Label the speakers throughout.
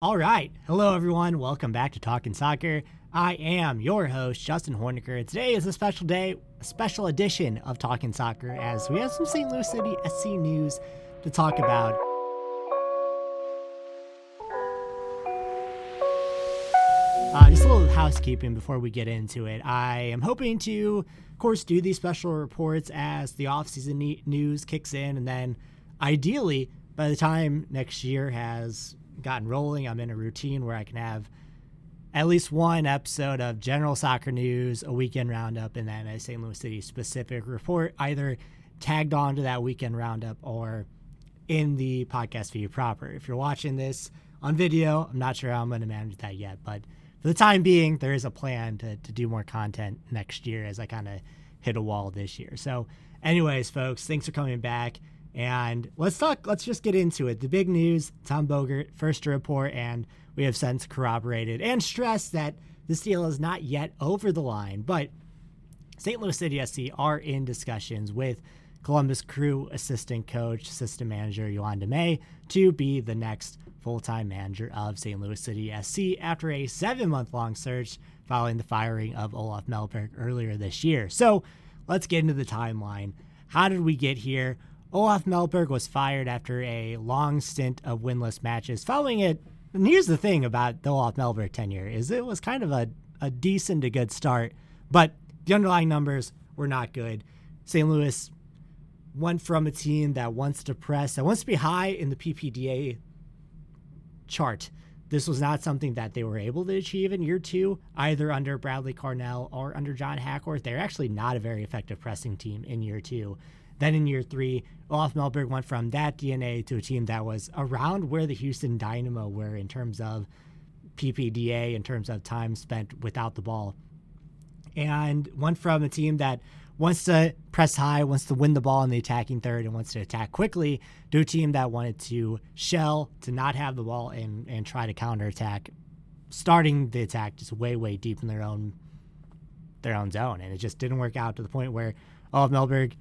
Speaker 1: All right. Hello, everyone. Welcome back to Talking Soccer. I am your host, Justin Horniker. Today is a special day, a special edition of Talking Soccer, as we have some St. Louis City SC news to talk about. Just a little housekeeping before we get into it. I am hoping to, of course, do these special reports as the offseason news kicks in, and then ideally, by the time next year has gotten rolling, I'm in a routine where I can have at least one episode of general soccer news, a weekend roundup, and then a St. Louis City specific report, either tagged on to that weekend roundup or in the podcast feed proper. If you're watching this on video, I'm not sure how I'm going to manage that yet, but for the time being, there is a plan to do more content next year as I kind of hit a wall this year. So anyways, folks, thanks for coming back. And let's just get into it. The big news, Tom Bogert, first to report, and we have since corroborated and stressed that this deal is not yet over the line, but St. Louis City SC are in discussions with Columbus Crew assistant manager Yoann Damet to be the next full-time manager of St. Louis City SC after a 7-month-long search following the firing of Olaf Melberg earlier this year. So let's get into the timeline. How did we get here? Olaf Melberg was fired after a long stint of winless matches following it. And here's the thing about the Olaf Melberg tenure is it was kind of a decent to good start, but the underlying numbers were not good. St. Louis went from a team that wants to be high in the PPDA chart. This was not something that they were able to achieve in year two, either under Bradley Carnell or under John Hackworth. They're actually not a very effective pressing team in year two. Then in year three, Olaf Melberg went from that DNA to a team that was around where the Houston Dynamo were in terms of PPDA, in terms of time spent without the ball. And went from a team that wants to press high, wants to win the ball in the attacking third, and wants to attack quickly, to a team that wanted to shell, to not have the ball, and try to counterattack, starting the attack just way, way deep in their own zone. And it just didn't work out to the point where Olaf Melberg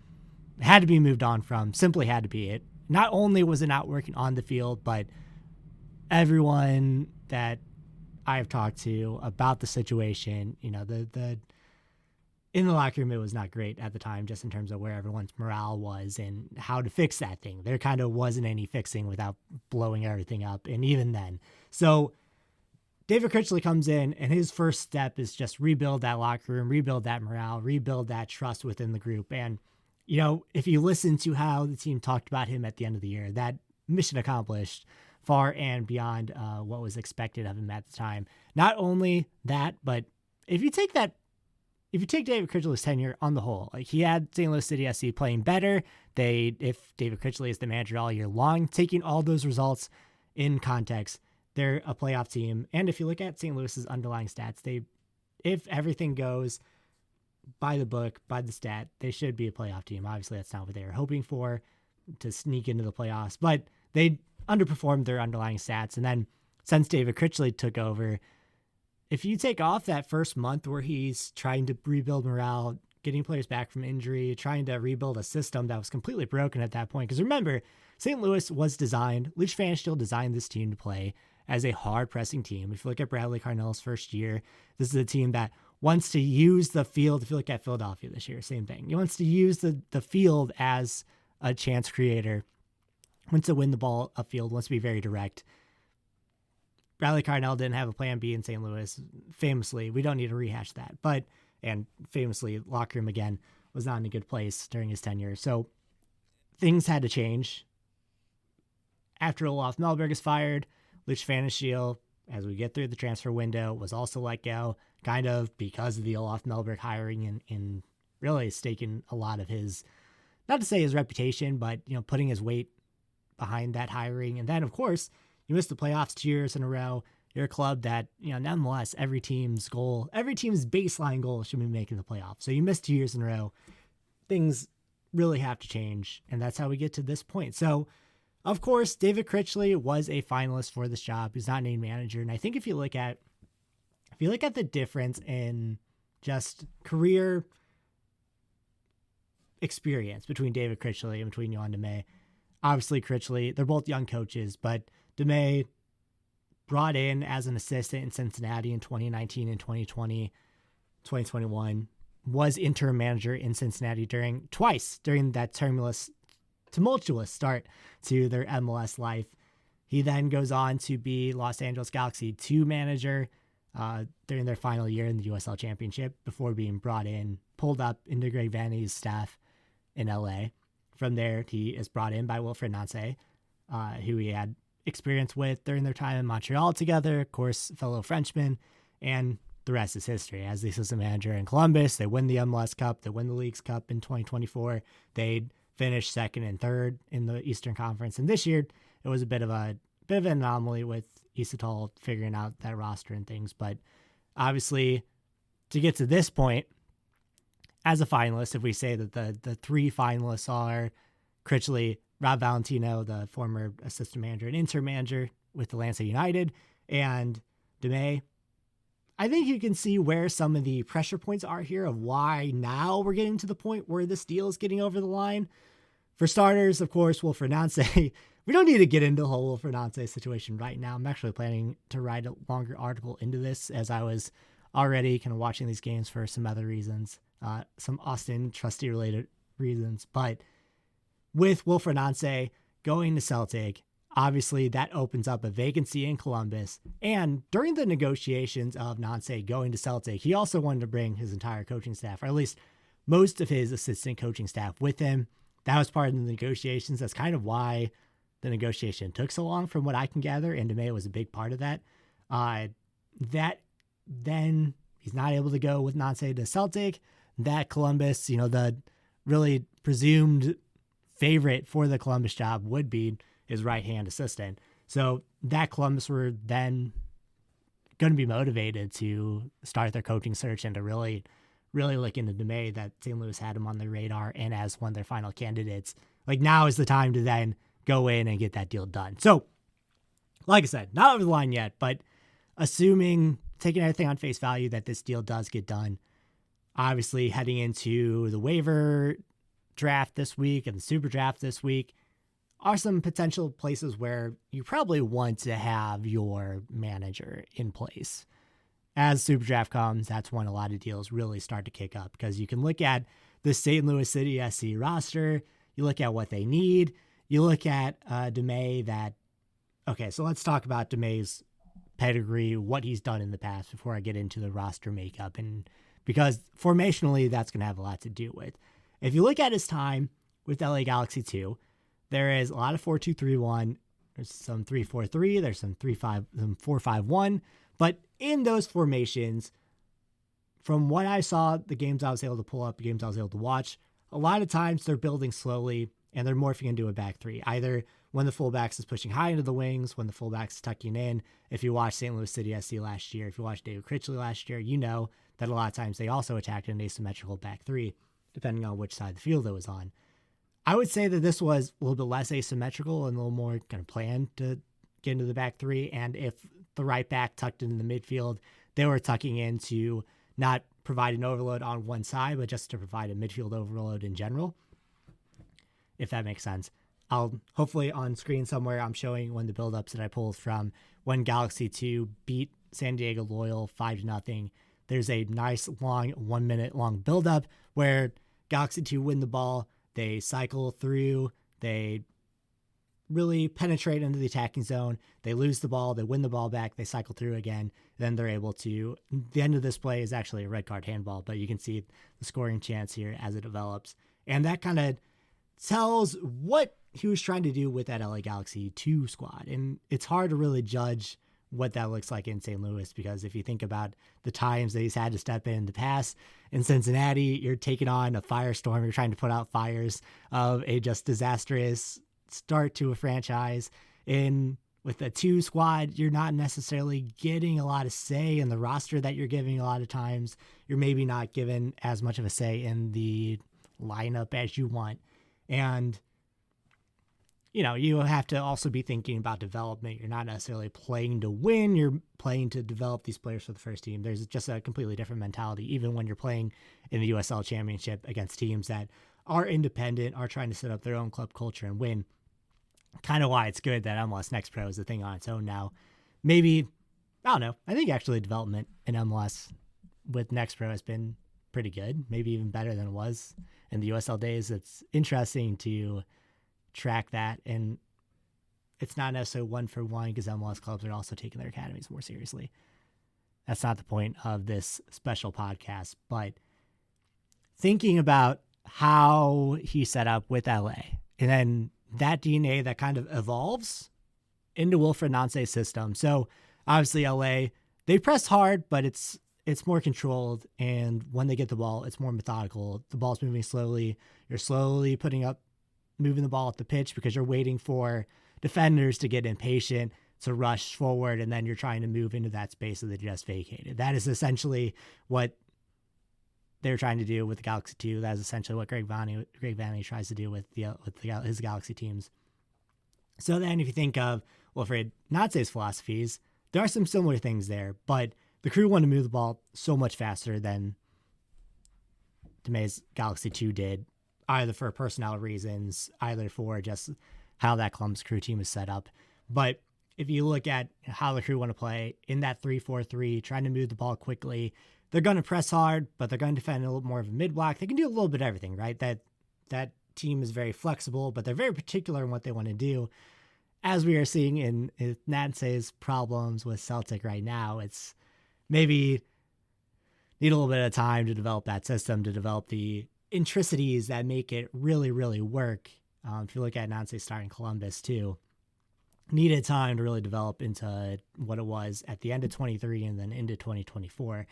Speaker 1: had to be moved on from, simply had to be it. Not only was it not working on the field, but everyone that I have talked to about the situation, the in the locker room, it was not great at the time, just in terms of where everyone's morale was and how to fix that thing. There kind of wasn't any fixing without blowing everything up. And even then, so David Critchley comes in, and his first step is just rebuild that locker room, rebuild that morale, rebuild that trust within the group. And if you listen to how the team talked about him at the end of the year, that mission accomplished far and beyond what was expected of him at the time. Not only that, but if you take David Critchley's tenure on the whole, like he had St. Louis City SC playing better. If David Critchley is the manager all year long, taking all those results in context, they're a playoff team. And if you look at St. Louis's underlying stats, if everything goes by the book, by the stat, they should be a playoff team. Obviously, that's not what they were hoping for, to sneak into the playoffs, but they underperformed their underlying stats. And then since David Critchley took over, if you take off that first month where he's trying to rebuild morale, getting players back from injury, trying to rebuild a system that was completely broken at that point. Because remember, St. Louis was designed, Leach Pfanstiel designed this team to play as a hard pressing team. If you look at Bradley Carnell's first year, this is a team that wants to use the field. If you look at Philadelphia this year, same thing. He wants to use the field as a chance creator, wants to win the ball upfield, wants to be very direct. Bradley Carnell didn't have a plan B in St. Louis. Famously, we don't need to rehash that. And famously, locker room again was not in a good place during his tenure. So things had to change. After Olaf Melberg is fired, Leach Pfanstiel, as we get through the transfer window, was also let go, kind of because of the Olaf Melberg hiring and really staking a lot of his, not to say his reputation, but putting his weight behind that hiring. And then, of course, you missed the playoffs 2 years in a row. You're a club that, nonetheless, every team's baseline goal should be making the playoffs. So you missed 2 years in a row. Things really have to change, and that's how we get to this point. So, of course, David Critchley was a finalist for this job. He's not named manager, and I think if you look at the difference in just career experience between David Critchley and between Yoann Demet, obviously Critchley, they're both young coaches, but Demet brought in as an assistant in Cincinnati in 2019 and 2020, 2021, was interim manager in Cincinnati twice during that tumultuous start to their MLS life. He then goes on to be Los Angeles Galaxy 2 manager during their final year in the USL Championship before being pulled up into Greg Vanney's staff in LA. From there, he is brought in by Wilfried Nancy, who he had experience with during their time in Montreal together, of course, fellow Frenchman, and the rest is history. As the assistant manager in Columbus, they win the MLS Cup, they win the Leagues Cup in 2024. They finished second and third in the Eastern Conference, and this year it was a bit of an anomaly with Isatal figuring out that roster and things. But obviously, to get to this point, as a finalist, if we say that the three finalists are Critchley, Rob Valentino, the former assistant manager and interim manager with Atlanta United, and Demet, I think you can see where some of the pressure points are here of why now we're getting to the point where this deal is getting over the line. For starters, of course, Wilfried Nancy. We don't need to get into the whole Wilfried Nancy situation right now. I'm actually planning to write a longer article into this, as I was already kind of watching these games for some other reasons, some Austin Trusty related reasons. But with Wilfried Nancy going to Celtic, obviously that opens up a vacancy in Columbus. And during the negotiations of Nancy going to Celtic, he also wanted to bring his entire coaching staff, or at least most of his assistant coaching staff, with him. That was part of the negotiations. That's kind of why the negotiation took so long, from what I can gather, and Demet was a big part of that. Then he's not able to go with Nancy to Celtic. That Columbus, the really presumed favorite for the Columbus job would be his right-hand assistant. So that Columbus were then going to be motivated to start their coaching search and to really look into Demet, that St. Louis had him on their radar and as one of their final candidates. Like, now is the time to then go in and get that deal done. So, like I said, not over the line yet, but taking everything on face value that this deal does get done, obviously heading into the waiver draft this week and the super draft this week are some potential places where you probably want to have your manager in place. As super draft comes, that's when a lot of deals really start to kick up, because you can look at the St. Louis City SC roster, you look at what they need, you look at Demet so let's talk about Demet's pedigree, what he's done in the past before I get into the roster makeup, and because formationally that's going to have a lot to do with. If you look at his time with LA Galaxy 2, there is a lot of 4-2-3-1, there's some 3-4-3, there's some 4-5-1, but in those formations, from what I saw, the games I was able to pull up, the games I was able to watch, a lot of times they're building slowly and they're morphing into a back three, either when the fullbacks is pushing high into the wings, when the fullbacks is tucking in. If you watched St. Louis City SC last year, if you watched David Critchley last year, you know that a lot of times they also attacked an asymmetrical back three, depending on which side of the field it was on. I would say that this was a little bit less asymmetrical and a little more kind of planned to get into the back three. And if the right back tucked into the midfield, they were tucking in to not provide an overload on one side, but just to provide a midfield overload in general, if that makes sense. I'll hopefully on screen somewhere, I'm showing one of the buildups that I pulled from when Galaxy 2 beat San Diego Loyal 5-0. There's a nice long 1 minute long buildup where Galaxy 2 win the ball. They cycle through, they really penetrate into the attacking zone. They lose the ball, they win the ball back, they cycle through again. Then they're able to, the end of this play is actually a red card handball, but you can see the scoring chance here as it develops. And that kind of tells what he was trying to do with that LA Galaxy 2 squad. And it's hard to really judge what that looks like in St. Louis, because if you think about the times that he's had to step in the past in Cincinnati, you're taking on a firestorm, you're trying to put out fires of a just disastrous start to a franchise. With a 2 squad, you're not necessarily getting a lot of say in the roster that you're giving. A lot of times you're maybe not given as much of a say in the lineup as you want. And you have to also be thinking about development. You're not necessarily playing to win. You're playing to develop these players for the first team. There's just a completely different mentality, even when you're playing in the USL Championship against teams that are independent, are trying to set up their own club culture and win. Kind of why it's good that MLS Next Pro is a thing on its own now, maybe, I don't know. I think actually development in MLS with Next Pro has been pretty good, maybe even better than it was in the USL days. It's interesting to track that, and it's not necessarily one for one because MLS clubs are also taking their academies more seriously. That's not the point of this special podcast, but thinking about how he set up with LA and then that DNA that kind of evolves into Wilfried Nancy's system. So obviously LA, they press hard, but it's more controlled. And when they get the ball, it's more methodical. The ball's moving slowly. You're slowly moving the ball up the pitch because you're waiting for defenders to get impatient to rush forward. And then you're trying to move into that space that they just vacated. That is essentially what they're trying to do with the Galaxy 2. That is essentially what Greg Vanney tries to do with his Galaxy teams. So then if you think of Wilfried Nancy's philosophies, there are some similar things there, but the Crew want to move the ball so much faster than Demet's Galaxy 2 did, either for personnel reasons, either for just how that Columbus Crew team is set up. But if you look at how the Crew want to play in that 3-4-3, trying to move the ball quickly, they're going to press hard, but they're going to defend a little more of a mid-block. They can do a little bit of everything, right? That team is very flexible, but they're very particular in what they want to do. As we are seeing in Nancy's problems with Celtic right now, it's maybe need a little bit of time to develop that system, to develop the intricacies that make it really, really work. If you look at Nancy's start in Columbus too, needed time to really develop into what it was at the end of 23 and then into 2024.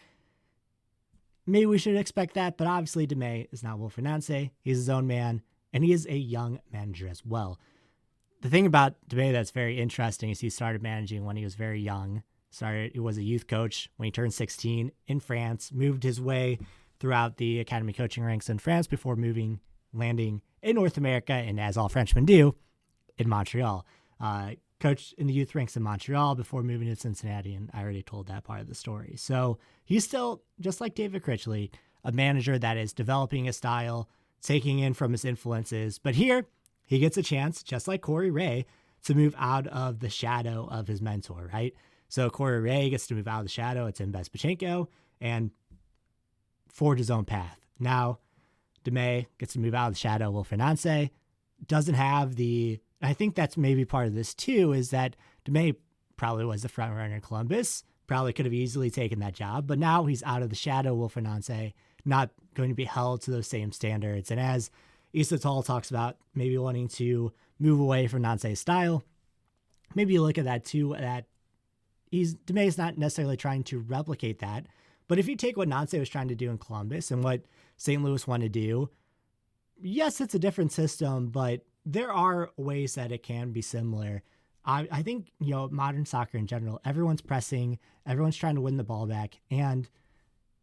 Speaker 1: Maybe we should expect that, but obviously Demet is not Wilfried Nancy. He's his own man, and he is a young manager as well. The thing about Demet that's very interesting is he started managing when he was very young. He was a youth coach when he turned 16 in France, moved his way throughout the academy coaching ranks in France before landing in North America, and as all Frenchmen do, in Montreal. Coached in the youth ranks in Montreal before moving to Cincinnati, and I already told that part of the story. So he's still, just like David Critchley, a manager that is developing a style, taking in from his influences. But here, he gets a chance, just like Corey Ray, to move out of the shadow of his mentor, right? So Corey Ray gets to move out of the shadow of Tim Bezpachenko and forge his own path. Now, Demet gets to move out of the shadow of Wilfried Nancy, doesn't have I think that's maybe part of this too, is that Demet probably was the front runner in Columbus, probably could have easily taken that job, but now he's out of the shadow of Wilfried Nancy, not going to be held to those same standards. And as Issa Tall talks about maybe wanting to move away from Nancy's style, maybe you look at that too, that Demet is not necessarily trying to replicate that, but if you take what Nancy was trying to do in Columbus and what St. Louis wanted to do, yes, it's a different system, but there are ways that it can be similar. I think, modern soccer in general, everyone's pressing, everyone's trying to win the ball back, and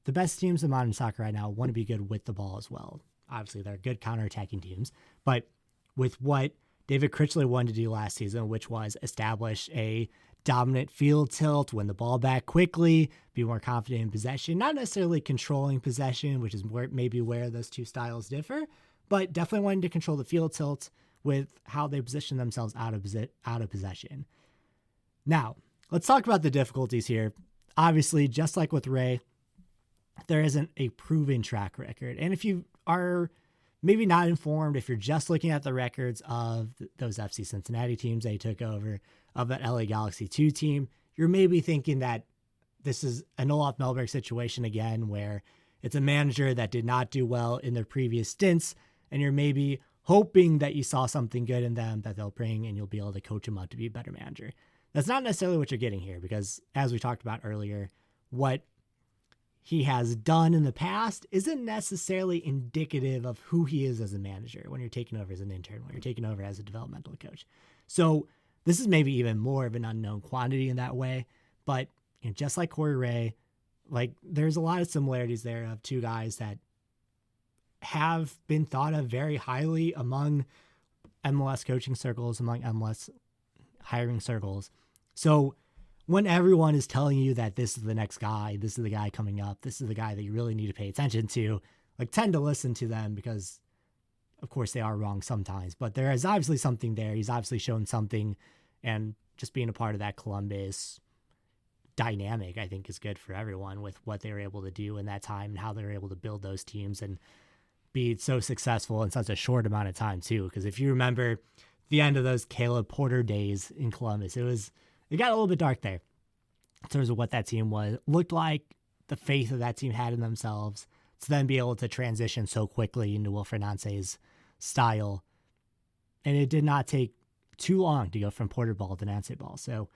Speaker 1: the best teams in modern soccer right now want to be good with the ball as well. Obviously, they're good counterattacking teams, but with what David Critchley wanted to do last season, which was establish a dominant field tilt, win the ball back quickly, be more confident in possession, not necessarily controlling possession, which is maybe where those two styles differ, but definitely wanting to control the field tilt with how they position themselves out of possession. Now, let's talk about the difficulties here. Obviously, just like with Ray, there isn't a proven track record. And if you are maybe not informed, if you're just looking at the records of those FC Cincinnati teams they took over, of that LA Galaxy 2 team, you're maybe thinking that this is an Olaf Melberg situation again, where it's a manager that did not do well in their previous stints, and you're maybe hoping that you saw something good in them that they'll bring and you'll be able to coach them up to be a better manager. That's not necessarily what you're getting here, because as we talked about earlier, what he has done in the past isn't necessarily indicative of who he is as a manager when you're taking over as an intern, when you're taking over as a developmental coach. So this is maybe even more of an unknown quantity in that way, but just like Corey Ray, there's a lot of similarities there of two guys that have been thought of very highly among MLS coaching circles, among MLS hiring circles. So when everyone is telling you that this is the next guy, this is the guy coming up, this is the guy that you really need to pay attention to, tend to listen to them, because of course they are wrong sometimes, but there is obviously something there. He's obviously shown something, and just being a part of that Columbus dynamic, I think, is good for everyone with what they were able to do in that time and how they were able to build those teams and be so successful in such a short amount of time too. Because if you remember the end of those Caleb Porter days in Columbus, it got a little bit dark there in terms of what that team looked like, the faith that that team had in themselves, to then be able to transition so quickly into Wilfried Nance's style. And it did not take too long to go from Porter ball to Nance ball. So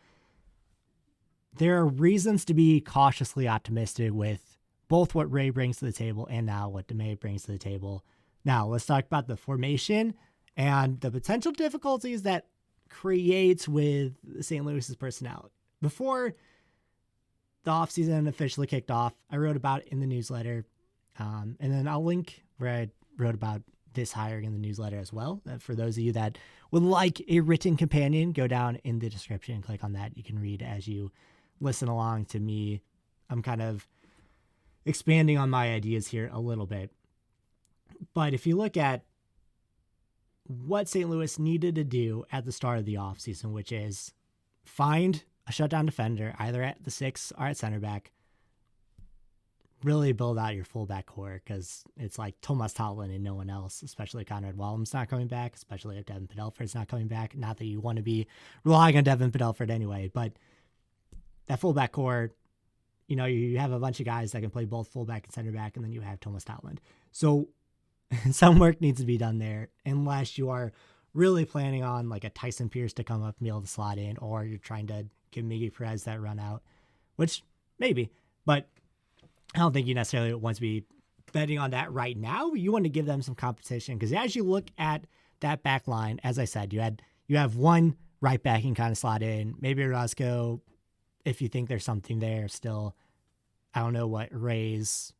Speaker 1: there are reasons to be cautiously optimistic with both what Ray brings to the table and now what Demet brings to the table. Now, let's talk about the formation and the potential difficulties that creates with St. Louis's personnel. Before the offseason officially kicked off, I wrote about it in the newsletter, and then I'll link where I wrote about this hiring in the newsletter as well. For those of you that would like a written companion, go down in the description and click on that. You can read as you listen along to me. I'm kind of expanding on my ideas here a little bit. But if you look at what St. Louis needed to do at the start of the offseason, which is find a shutdown defender, either at the 6 or at center back, really build out your fullback core, because it's like Tomas Totland and no one else, especially Conrad Wallum's not coming back, especially if Devin Padelford's not coming back. Not that you want to be relying on Devin Padelford anyway, but that fullback core, you have a bunch of guys that can play both fullback and center back, and then you have Tomas Totland. So some work needs to be done there, unless you are really planning on like a Tyson Pierce to come up and be able to slot in, or you're trying to give Miggy Perez that run out, which maybe, but I don't think you necessarily want to be betting on that right now. You want to give them some competition, because as you look at that back line, as I said, you have one right back and kind of slot in, maybe Roscoe, if you think there's something there still. I don't know what Ray's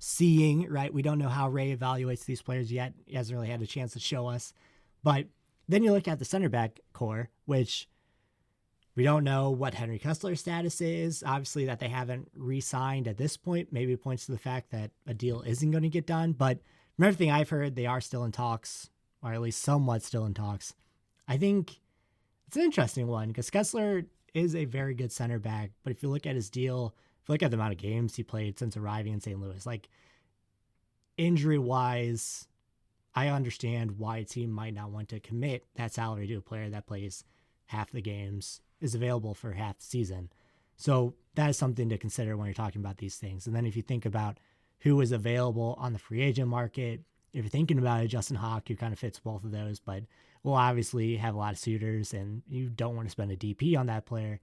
Speaker 1: seeing, right? We don't know how Ray evaluates these players yet. He hasn't really had a chance to show us. But then you look at the center back core, which we don't know what Henry Kessler's status is. Obviously, that they haven't re-signed at this point maybe points to the fact that a deal isn't going to get done. But from everything I've heard, they are still in talks, or at least somewhat still in talks. I think it's an interesting one, because Kessler is a very good center back. But if you look at his deal, if you look at the amount of games he played since arriving in St. Louis, like injury-wise, I understand why a team might not want to commit that salary to a player that plays half the games, is available for half the season. So that is something to consider when you're talking about these things. And then if you think about who is available on the free agent market, if you're thinking about it, Justin Hawk, who kind of fits both of those, but will obviously have a lot of suitors, and you don't want to spend a DP on that player.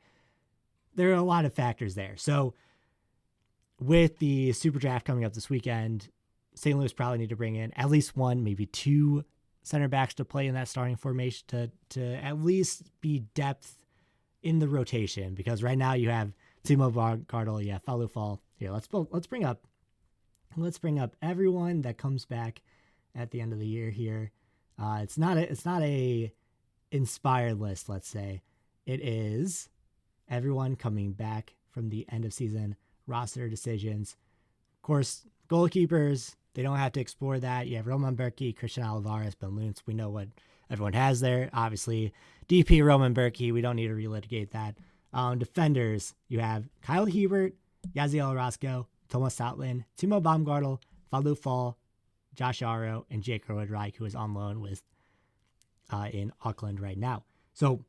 Speaker 1: There are a lot of factors there. So with the super draft coming up this weekend, St. Louis probably need to bring in at least one, maybe two center backs to play in that starting formation to at least be depth in the rotation, because right now you have Timo Baumgartel, you have Falou Fall. Here, let's bring up everyone that comes back at the end of the year here. It's not a inspired list, let's say. It is everyone coming back from the end of season roster decisions. Of course, goalkeepers, they don't have to explore that. You have Roman Berkey, Christian Olivares, Ben Luntz. We know what everyone has there. Obviously, DP Roman Berkey, we don't need to relitigate that. Defenders, you have Kyle Hebert, Yaziel Orozco, Tomas Totland, Timo Baumgartel, Falou Fall, Josh Aro, and Jake Road-Reich, who is on loan with in Auckland right now. So,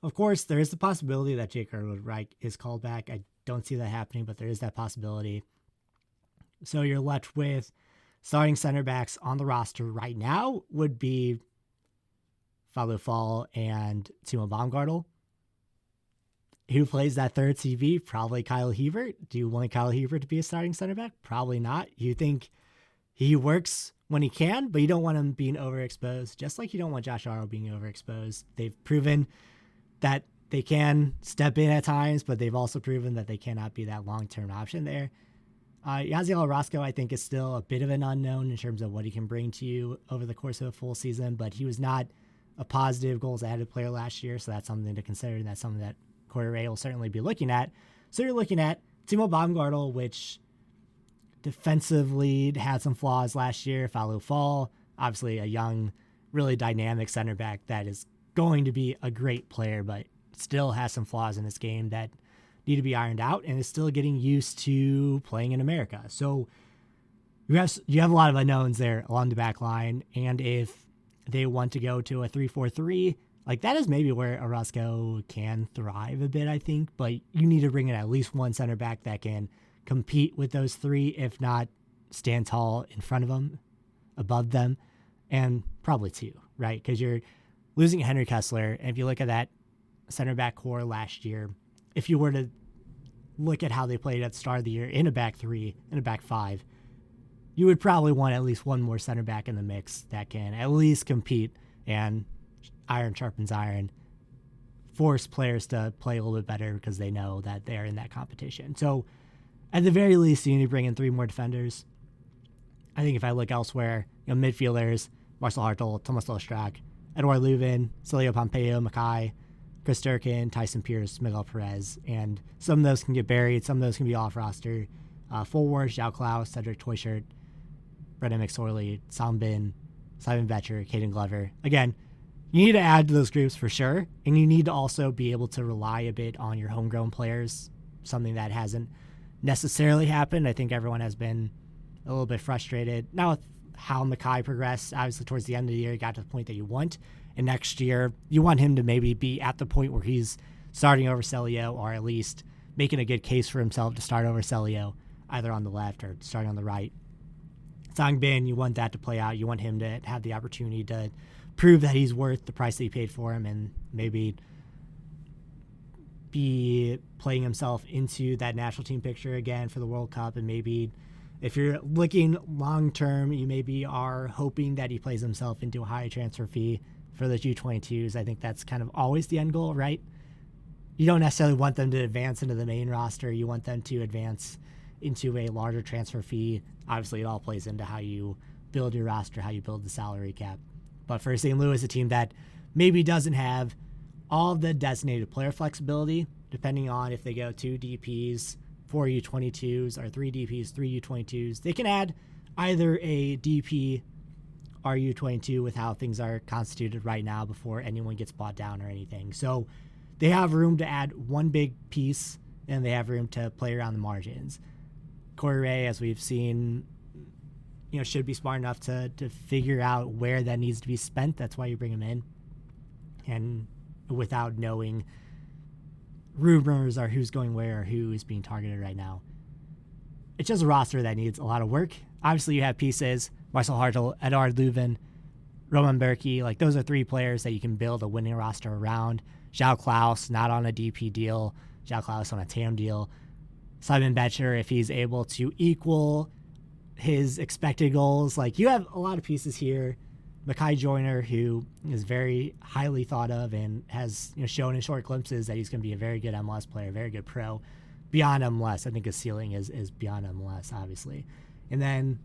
Speaker 1: of course, there is the possibility that Jake Road-Reich is called back. I don't see that happening, but there is that possibility. So you're left with starting center backs on the roster right now would be Falou Fall and Timo Baumgartel. Who plays that third CV? Probably Kyle Hebert. Do you want Kyle Hebert to be a starting center back? Probably not. You think he works when he can, but you don't want him being overexposed, just like you don't want Josh Aro being overexposed. They've proven that they can step in at times, but they've also proven that they cannot be that long-term option there. Yaziel Orozco, I think, is still a bit of an unknown in terms of what he can bring to you over the course of a full season, but he was not a positive goals added player last year, so that's something to consider, and that's something that Corey Ray will certainly be looking at. So you're looking at Timo Baumgartel, which defensively had some flaws last year. Falou Fall, obviously a young, really dynamic center back that is going to be a great player, but still has some flaws in his game that need to be ironed out and is still getting used to playing in America. So you have a lot of unknowns there along the back line. And if they want to go to a 3-4-3, like that is maybe where Orozco can thrive a bit, I think. But you need to bring in at least one center back that can compete with those three, if not stand tall in front of them, above them, and probably two, right? Because you're losing Henry Kessler. And if you look at that center back core last year, if you were to look at how they played at the start of the year in a back three, in a back five, you would probably want at least one more center back in the mix that can at least compete, and iron sharpens iron, force players to play a little bit better because they know that they're in that competition. So at the very least, you need to bring in three more defenders. I think if I look elsewhere, midfielders, Marcel Hartel, Thomas Lostrak, Edouard Leuven, Celio Pompeo, Mackay, Chris Durkin, Tyson Pierce, Miguel Perez, and some of those can get buried. Some of those can be off roster. Forwards, Zhao Klaus, Cedric Toyshirt, Brendan McSorley, Simon Betcher, Caden Glover. Again, you need to add to those groups for sure, and you need to also be able to rely a bit on your homegrown players, something that hasn't necessarily happened. I think everyone has been a little bit frustrated. Now with how Mackay progressed, obviously towards the end of the year, he got to the point that you want. And next year, you want him to maybe be at the point where he's starting over Celio, or at least making a good case for himself to start over Celio, either on the left or starting on the right. Sangbin, you want that to play out. You want him to have the opportunity to prove that he's worth the price that you paid for him, and maybe be playing himself into that national team picture again for the World Cup. And maybe if you're looking long-term, you maybe are hoping that he plays himself into a higher transfer fee for the U22s. I think that's kind of always the end goal, right? You don't necessarily want them to advance into the main roster. You want them to advance into a larger transfer fee. Obviously, it all plays into how you build your roster, how you build the salary cap. But for St. Louis, a team that maybe doesn't have all of the designated player flexibility, depending on if they go 2 DPs, 4 U22s, or 3 DPs, 3 U22s, they can add either a DP or U22 with how things are constituted right now before anyone gets bought down or anything. So they have room to add one big piece, and they have room to play around the margins. Corey Ray, as we've seen, should be smart enough to figure out where that needs to be spent. That's why you bring him in. And without knowing rumors or who's going where or who is being targeted right now, it's just a roster that needs a lot of work. Obviously, you have pieces, Marcel Hartel, Edouard Leuven, Roman Berkey. Like, those are 3 players that you can build a winning roster around. Zhao Klaus, not on a DP deal. Zhao Klaus on a TAM deal. Simon Betcher, if he's able to equal his expected goals. Like, you have a lot of pieces here. Mackay Joyner, who is very highly thought of and has shown in short glimpses that he's going to be a very good MLS player, very good pro. Beyond MLS, I think his ceiling is beyond MLS, obviously. And then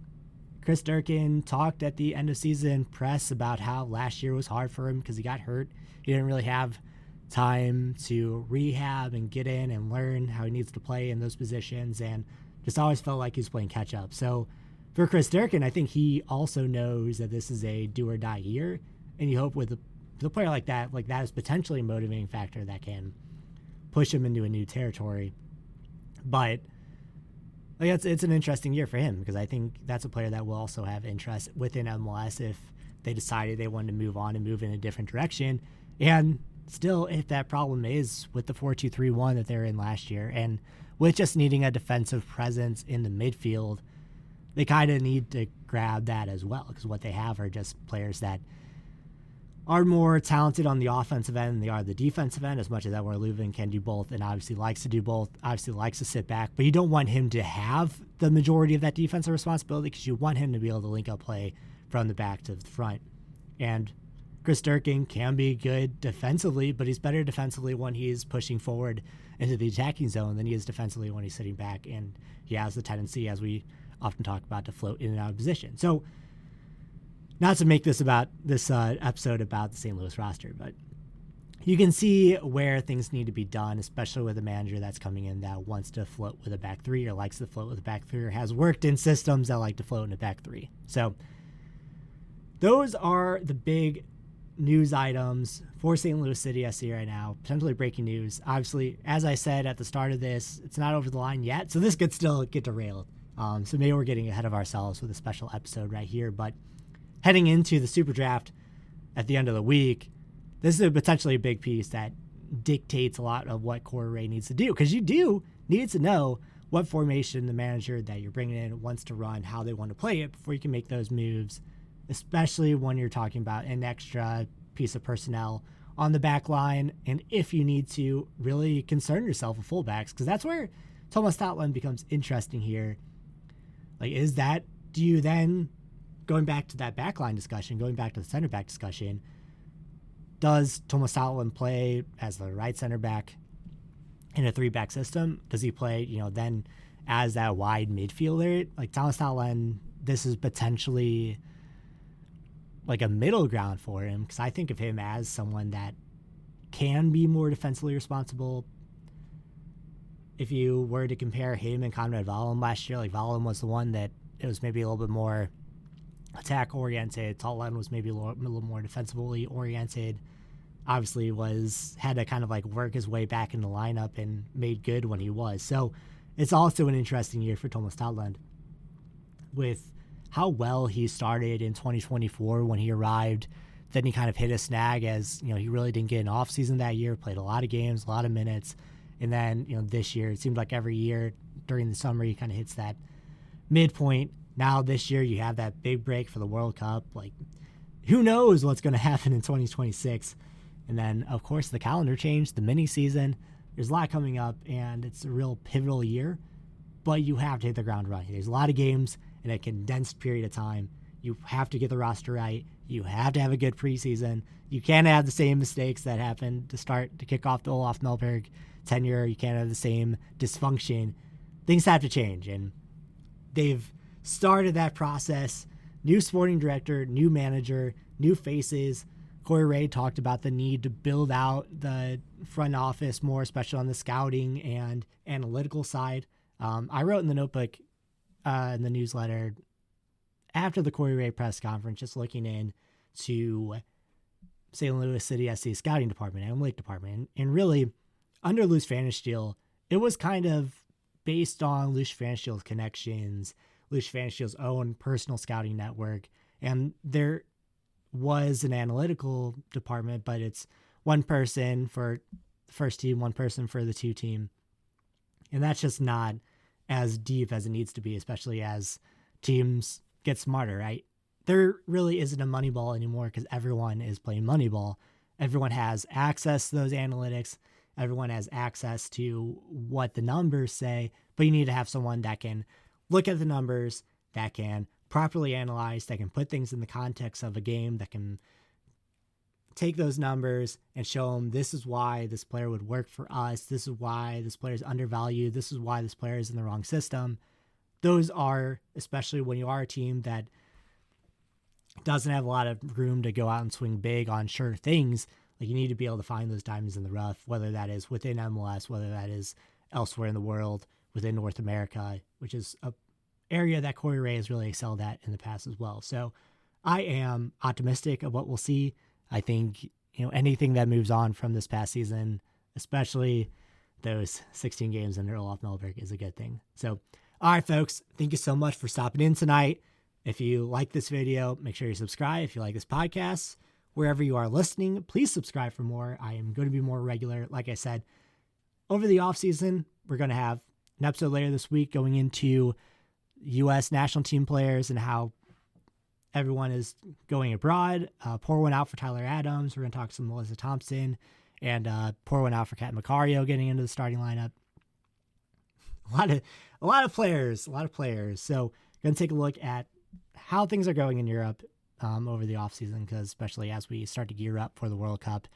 Speaker 1: Chris Durkin talked at the end of season press about how last year was hard for him because he got hurt. He didn't really have time to rehab and get in and learn how he needs to play in those positions, and just always felt like he's playing catch up. So for Chris Durkin, I think he also knows that this is a do or die year, and you hope with a player like that is potentially a motivating factor that can push him into a new territory. But it's an interesting year for him because I think that's a player that will also have interest within MLS if they decided they wanted to move on and move in a different direction. And still, if that problem is with the 4-2-3-1 that they were in last year, and with just needing a defensive presence in the midfield, they kind of need to grab that as well, because what they have are just players that are more talented on the offensive end than they are the defensive end, as much as Edouard Leuven can do both and obviously likes to do both, obviously likes to sit back. But you don't want him to have the majority of that defensive responsibility because you want him to be able to link up play from the back to the front. And Chris Durkin can be good defensively, but he's better defensively when he's pushing forward into the attacking zone than he is defensively when he's sitting back. And he has the tendency, as we often talk about, to float in and out of position. So not to make this episode about the St. Louis roster, but you can see where things need to be done, especially with a manager that's coming in that wants to float with a back three or likes to float with a back three or has worked in systems that like to float in a back three. So those are the big news items for St. Louis City SC right now, potentially breaking news. Obviously, as I said at the start of this, it's not over the line yet, so this could still get derailed. So maybe we're getting ahead of ourselves with a special episode right here. But heading into the Super Draft at the end of the week, this is potentially a big piece that dictates a lot of what Corey Ray needs to do, because you do need to know what formation the manager that you're bringing in wants to run, how they want to play it before you can make those moves, especially when you're talking about an extra piece of personnel on the back line, and if you need to really concern yourself with fullbacks, because that's where Thomas Stoutland becomes interesting here. Like, do you then, going back to that backline discussion, going back to the center back discussion, does Thomas Stoutland play as the right center back in a 3-back system? Does he play, then as that wide midfielder? Like, Thomas Stoutland, this is potentially like a middle ground for him, because I think of him as someone that can be more defensively responsible. If you were to compare him and Conrad Wallem last year, like Wallem was the one that it was maybe a little bit more attack oriented. Stoutland was maybe a little more defensively oriented. Obviously had to kind of like work his way back in the lineup and made good when he was. So it's also an interesting year for Thomas Stoutland with how well he started in 2024 when he arrived. Then he kind of hit a snag as, he really didn't get an off season that year, played a lot of games, a lot of minutes. And then, this year, it seemed like every year during the summer, he kind of hits that midpoint. Now this year, you have that big break for the World Cup. Like, who knows what's going to happen in 2026? And then, of course, the calendar changed, the mini season. There's a lot coming up, and it's a real pivotal year. But you have to hit the ground running. There's a lot of games in a condensed period of time. You have to get the roster right. You have to have a good preseason. You can't have the same mistakes that happened to kick off the Olaf Melberg tenure. You can't have the same dysfunction. Things have to change, and they've started that process. New sporting director, new manager, new faces. Corey Ray talked about the need to build out the front office more, especially on the scouting and analytical side. I wrote in the notebook, in the newsletter, after the Corey Ray press conference, just looking in to St. Louis City SC scouting department, analytic department, and really under Luis Pfannenstiel, it was kind of based on Luis Pfannenstiel's connections, Luis Pfannenstiel's own personal scouting network, and there was an analytical department, but it's one person for the first team, one person for the 2 team, and that's just not as deep as it needs to be, especially as teams get smarter, right? There really isn't a money ball anymore because everyone is playing money ball. Everyone has access to those analytics. Everyone has access to what the numbers say, but you need to have someone that can look at the numbers, that can properly analyze, that can put things in the context of a game, that can take those numbers and show them this is why this player would work for us. This is why this player is undervalued. This is why this player is in the wrong system. Those are, especially when you are a team that doesn't have a lot of room to go out and swing big on sure things, like you need to be able to find those diamonds in the rough, whether that is within MLS, whether that is elsewhere in the world, within North America, which is a area that Corey Ray has really excelled at in the past as well. So I am optimistic of what we'll see. I think, anything that moves on from this past season, especially those 16 games under Olaf Melberg, is a good thing. So, all right, folks, thank you so much for stopping in tonight. If you like this video, make sure you subscribe. If you like this podcast, wherever you are listening, please subscribe for more. I am going to be more regular. Like I said, over the off season, we're going to have an episode later this week going into U.S. national team players and how everyone is going abroad. Pour one out for Tyler Adams. We're going to talk some Melissa Thompson, and pour one out for Kat Macario getting into the starting lineup. A lot of players. So going to take a look at how things are going in Europe over the offseason, because especially as we start to gear up for the World Cup.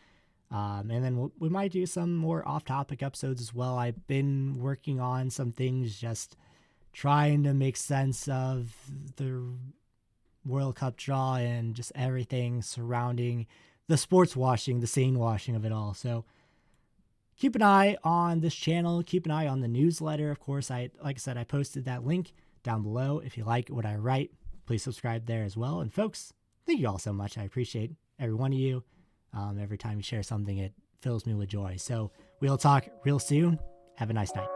Speaker 1: And then we might do some more off-topic episodes as well. I've been working on some things, just trying to make sense of the World Cup draw and just everything surrounding the sports washing, the sane washing of it all. So keep an eye on this channel. Keep an eye on the newsletter. Of course, like I said, I posted that link down below. If you like what I write, please subscribe there as well. And folks, thank you all so much. I appreciate every one of you. Every time you share something, it fills me with joy. So we'll talk real soon. Have a nice night.